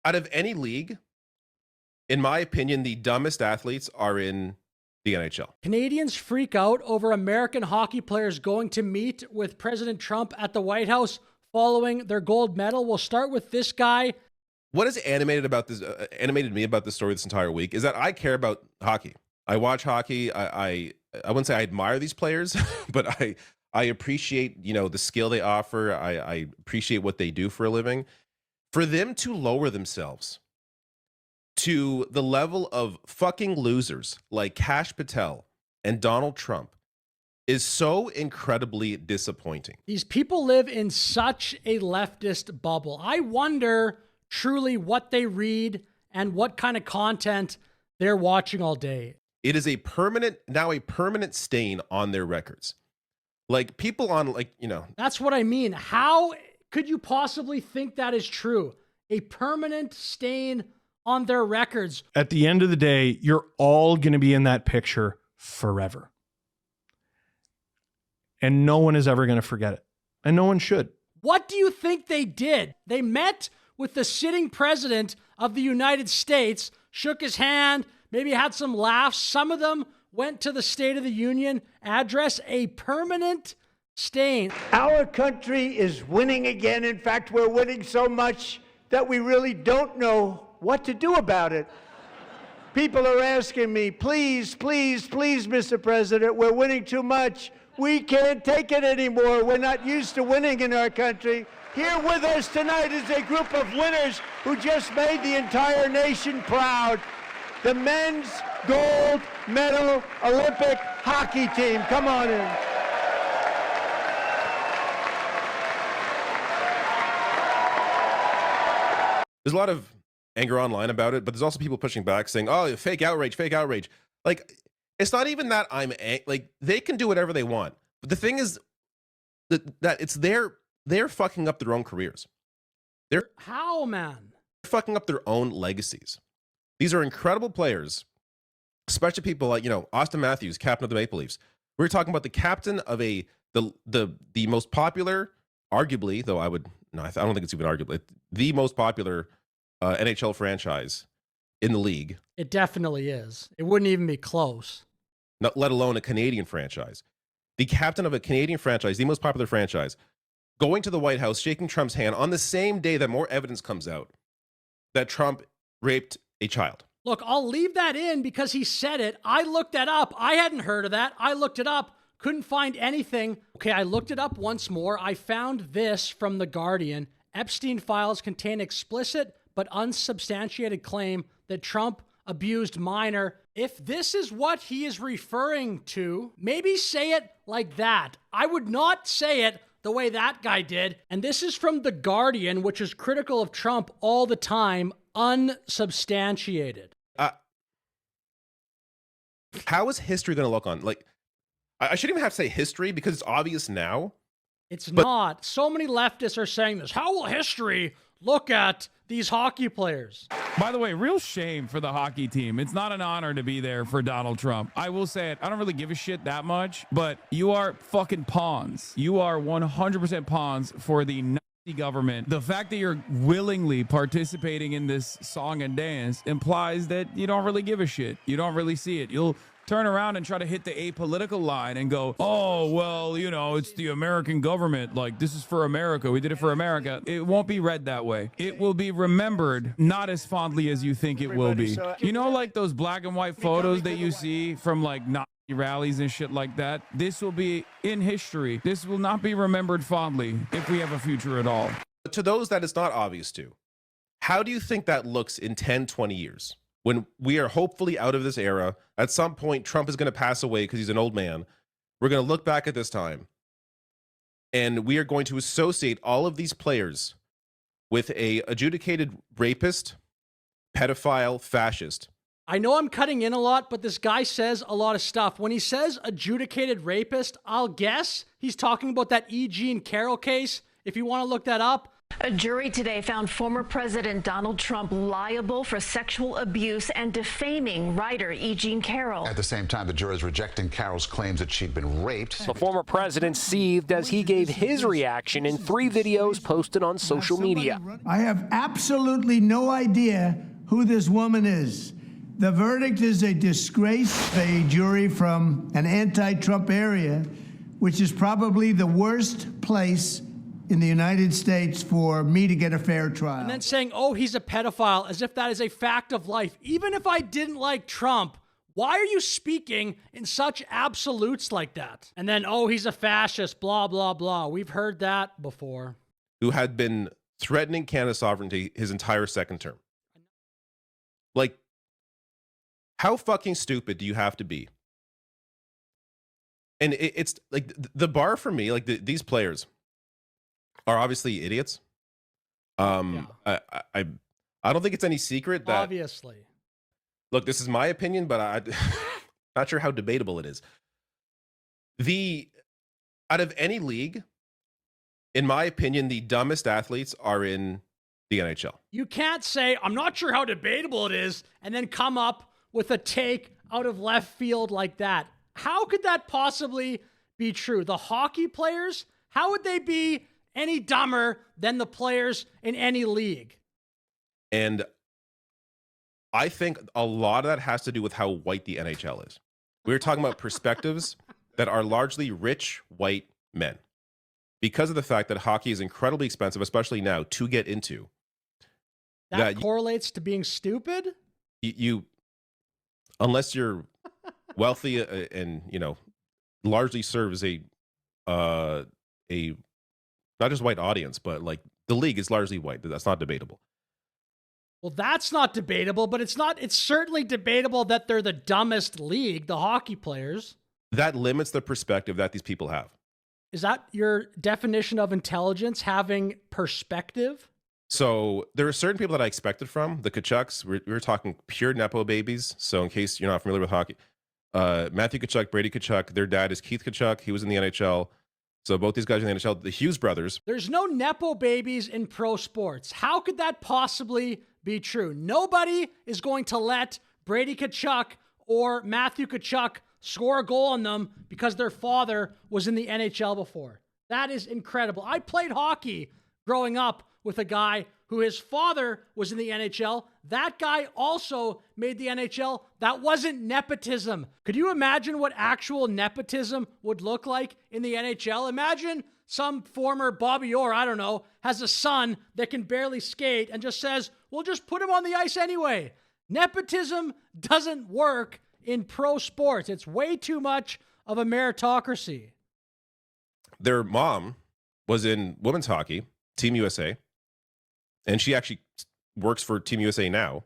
out of any league, in my opinion, the dumbest athletes are in the NHL. Canadians freak out over American hockey players going to meet with President Trump at the White House following their gold medal. We'll start with this guy. What has animated me about this story this entire week is that I care about hockey. I watch hockey. I wouldn't say I admire these players, but I appreciate, the skill they offer. I appreciate what they do for a living. For them to lower themselves to the level of fucking losers like Kash Patel and Donald Trump is so incredibly disappointing. These people live in such a leftist bubble. I wonder truly what they read and what kind of content they're watching all day. It is a permanent stain on their records. Like people on That's what I mean. How could you possibly think that is true? A permanent stain on their records. At the end of the day, you're all going to be in that picture forever. And no one is ever going to forget it. And no one should. What do you think they did? They met with the sitting president of the United States, shook his hand, maybe had some laughs. Some of them went to the State of the Union address. A permanent stain. Our country is winning again. In fact, we're winning so much that we really don't know what to do about it. People are asking me, please, please, please, Mr. President, we're winning too much. We can't take it anymore. We're not used to winning in our country. Here with us tonight is a group of winners who just made the entire nation proud. The men's gold medal Olympic hockey team. Come on in. There's a lot of anger online about it, but there's also people pushing back saying, oh, fake outrage, fake outrage. Like, it's not even that like, they can do whatever they want. But the thing is that it's they're fucking up their own careers. How, man? They're fucking up their own legacies. These are incredible players, especially people like, Auston Matthews, captain of the Maple Leafs. We're talking about the captain of the most popular, arguably, though I don't think it's even arguably, the most popular NHL franchise in the league. It definitely is. It wouldn't even be close. Not let alone a Canadian franchise. The captain of a Canadian franchise, the most popular franchise, going to the White House, shaking Trump's hand on the same day that more evidence comes out that Trump raped a child. Look, I'll leave that in because he said it. I looked that up. I hadn't heard of that. I looked it up. Couldn't find anything. Okay, I looked it up once more. I found this from The Guardian. Epstein files contain explicit but unsubstantiated claim that Trump abused minor. If this is what he is referring to, maybe say it like that. I would not say it the way that guy did. And this is from The Guardian, which is critical of Trump all the time. Unsubstantiated. How is history going to look on? Like, I shouldn't even have to say history because it's obvious now. It's not. So many leftists are saying this. How will history look at these hockey players? By the way, real shame for the hockey team. It's not an honor to be there for Donald Trump. I will say it. I don't really give a shit that much, but you are fucking pawns. You are 100% pawns for the Nazi government. The fact that you're willingly participating in this song and dance implies that you don't really give a shit. You don't really see it. You'll turn around and try to hit the apolitical line and go, oh, well, it's the American government. Like, this is for America. We did it for America. It won't be read that way. It will be remembered not as fondly as you think it will be. Like those black and white photos that you see from like Nazi rallies and shit like that? This will be in history. This will not be remembered fondly if we have a future at all. But to those that it's not obvious to, how do you think that looks in 10, 20 years? When we are hopefully out of this era, at some point, Trump is going to pass away because he's an old man. We're going to look back at this time, and we are going to associate all of these players with a adjudicated rapist, pedophile, fascist. I know I'm cutting in a lot, but this guy says a lot of stuff. When he says adjudicated rapist, I'll guess he's talking about that E. Jean Carroll case. If you want to look that up, A jury today found former President Donald Trump liable for sexual abuse and defaming writer E. Jean Carroll. At the same time, the jury is rejecting Carroll's claims that she'd been raped. The former president seethed as he gave his reaction in 3 videos posted on social media. I have absolutely no idea who this woman is. The verdict is a disgrace. A jury from an anti-Trump area, which is probably the worst place in the United States for me to get a fair trial. And then saying, oh, he's a pedophile, as if that is a fact of life. Even if I didn't like Trump, why are you speaking in such absolutes like that? And then, oh, he's a fascist, blah, blah, blah. We've heard that before. Who had been threatening Canada's sovereignty his entire second term. Like, how fucking stupid do you have to be? And it's like the bar for me, like these players are obviously idiots. I don't think it's any secret that obviously. Look, this is my opinion, but I'm not sure how debatable it is. Out of any league, in my opinion, the dumbest athletes are in the NHL. You can't say, I'm not sure how debatable it is, and then come up with a take out of left field like that. How could that possibly be true? The hockey players, how would they be any dumber than the players in any league? And I think a lot of that has to do with how white the NHL is. We were talking about perspectives that are largely rich white men. Because of the fact that hockey is incredibly expensive, especially now, to get into. That correlates to being stupid? You unless you're wealthy and, largely serve as a not just white audience, but like the league is largely white. That's not debatable. Well, that's not debatable, but it's certainly debatable that they're the dumbest league, the hockey players. That limits the perspective that these people have. Is that your definition of intelligence, having perspective? So there are certain people that I expected from the Tkachuks. We were talking pure Nepo babies. So in case you're not familiar with hockey, Matthew Tkachuk, Brady Tkachuk, their dad is Keith Tkachuk. He was in the NHL. So both these guys are in the NHL, the Hughes brothers. There's no Nepo babies in pro sports. How could that possibly be true? Nobody is going to let Brady Tkachuk or Matthew Tkachuk score a goal on them because their father was in the NHL before. That is incredible. I played hockey growing up with a guy who his father was in the NHL. That guy also made the NHL. That wasn't nepotism. Could you imagine what actual nepotism would look like in the NHL? Imagine some former Bobby Orr, I don't know, has a son that can barely skate and just says, we'll just put him on the ice anyway. Nepotism doesn't work in pro sports. It's way too much of a meritocracy. Their mom was in women's hockey, Team USA. And she actually works for Team USA now.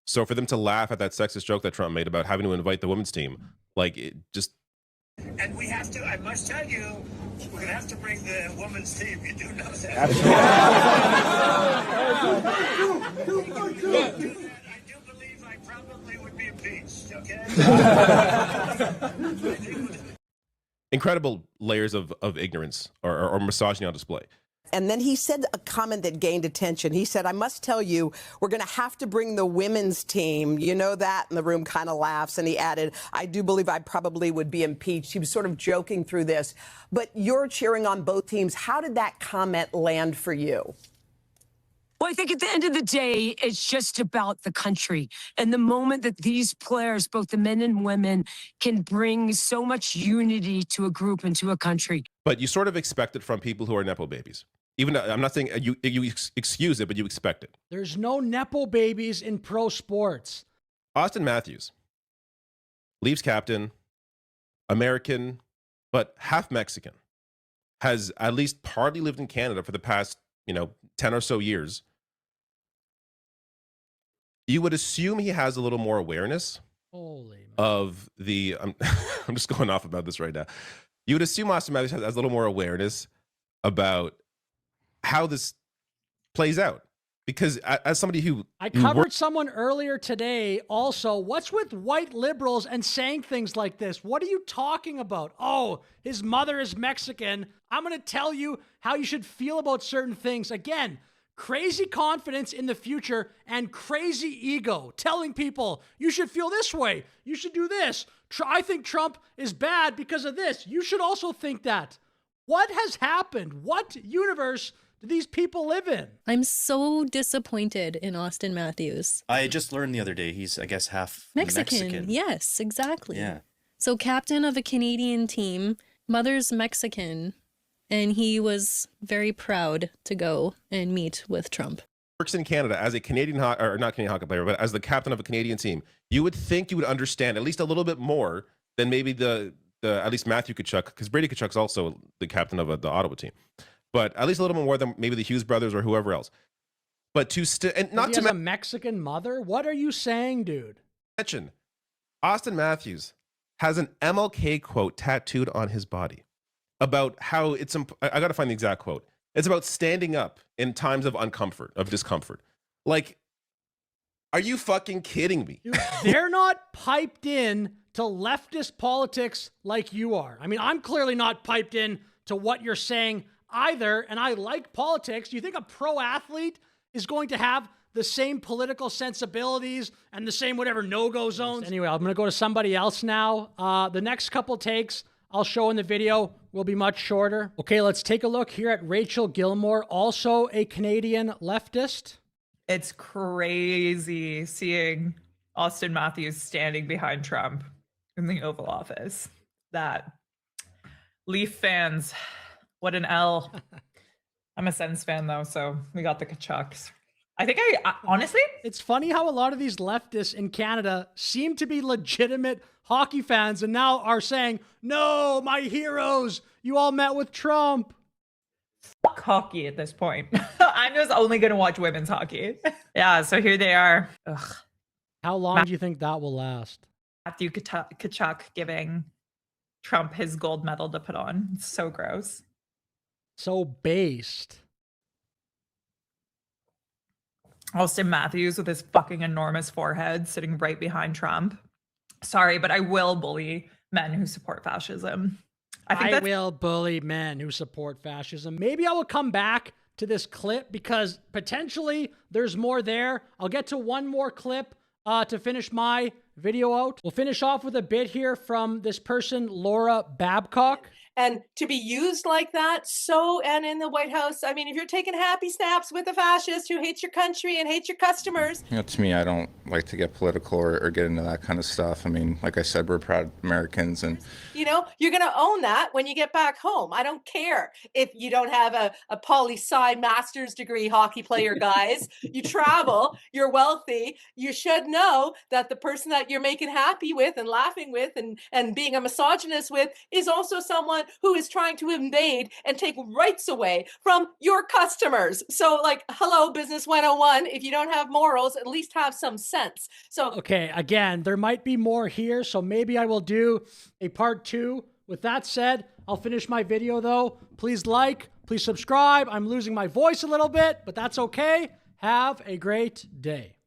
So for them to laugh at that sexist joke that Trump made about having to invite the women's team, like it just. And we have to, I must tell you, we're going to have to bring the women's team. You do know that. I do believe I probably would be impeached, okay? Incredible layers of ignorance or misogyny on display. And then he said a comment that gained attention. He said, I must tell you, we're going to have to bring the women's team. You know that? And the room kind of laughs. And he added, I do believe I probably would be impeached. He was sort of joking through this. But you're cheering on both teams. How did that comment land for you? Well, I think at the end of the day, it's just about the country. And the moment that these players, both the men and women, can bring so much unity to a group and to a country. But you sort of expect it from people who are Nepo babies. Even I'm not saying you excuse it, but you expect it. There's no Nepo babies in pro sports. Auston Matthews, Leafs captain, American, but half Mexican, has at least partly lived in Canada for the past, 10 or so years. You would assume he has a little more awareness of the. I'm just going off about this right now. You would assume Auston Matthews has a little more awareness about how this plays out, because as somebody who I covered someone earlier today also, what's with white liberals and saying things like this? What are you talking about? Oh, his mother is Mexican. I'm going to tell you how you should feel about certain things. Again, crazy confidence in the future and crazy ego, telling people, you should feel this way, you should do this. I think Trump is bad because of this. You should also think that. What has happened? What universe do these people live in? I'm so disappointed in Auston Matthews. I just learned the other day he's, I guess, half Mexican. Yes, exactly. Yeah. So captain of a Canadian team, mother's Mexican, and he was very proud to go and meet with Trump. Works in Canada as a Canadian or not Canadian hockey player, but as the captain of a Canadian team. You would think you would understand at least a little bit more than maybe the at least Matthew Tkachuk, because Brady Tkachuk's also the captain of the Ottawa team, but at least a little bit more than maybe the Hughes brothers or whoever else. But and not to a Mexican mother. What are you saying, dude? Mention Auston Matthews has an MLK quote tattooed on his body about how it's. I got to find the exact quote. It's about standing up in times of discomfort. Like, are you fucking kidding me? Dude, they're not piped in to leftist politics like you are. I mean, I'm clearly not piped in to what you're saying either, and I like politics. Do you think a pro athlete is going to have the same political sensibilities and the same whatever no-go zones? Anyway, I'm going to go to somebody else now. The next couple takes I'll show in the video will be much shorter. Okay, let's take a look here at Rachel Gilmore, also a Canadian leftist. It's crazy seeing Auston Matthews standing behind Trump in the Oval Office. That Leaf fans, what an L. I'm a Sens fan though, so we got the Tkachuks. I think I honestly, it's funny how a lot of these leftists in Canada seem to be legitimate hockey fans and now are saying, no, my heroes, you all met with Trump. Fuck hockey at this point. I'm just only going to watch women's hockey. Yeah, so here they are. Ugh. How long do you think that will last? Matthew Tkachuk giving Trump his gold medal to put on. It's so gross. So based. Auston Matthews with his fucking enormous forehead sitting right behind Trump. Sorry, but I will bully men who support fascism. I will bully men who support fascism. Maybe I will come back to this clip because potentially there's more there. I'll get to one more clip to finish my video out. We'll finish off with a bit here from this person, Laura Babcock. And to be used like that, and in the White House, I mean, if you're taking happy snaps with a fascist who hates your country and hates your customers. You know, to me, I don't like to get political or get into that kind of stuff. I mean, like I said, we're proud Americans, and you know, you're going to own that when you get back home. I don't care if you don't have a poli-sci master's degree hockey player, guys. You travel, you're wealthy. You should know that the person that you're making happy with and laughing with and being a misogynist with is also someone who is trying to invade and take rights away from your customers. So like, hello, business 101. If you don't have morals, at least have some sense. So, okay, again, there might be more here, so maybe I will do a part 2. With that said, I'll finish my video though. Please like, please subscribe. I'm losing my voice a little bit, but that's okay. Have a great day.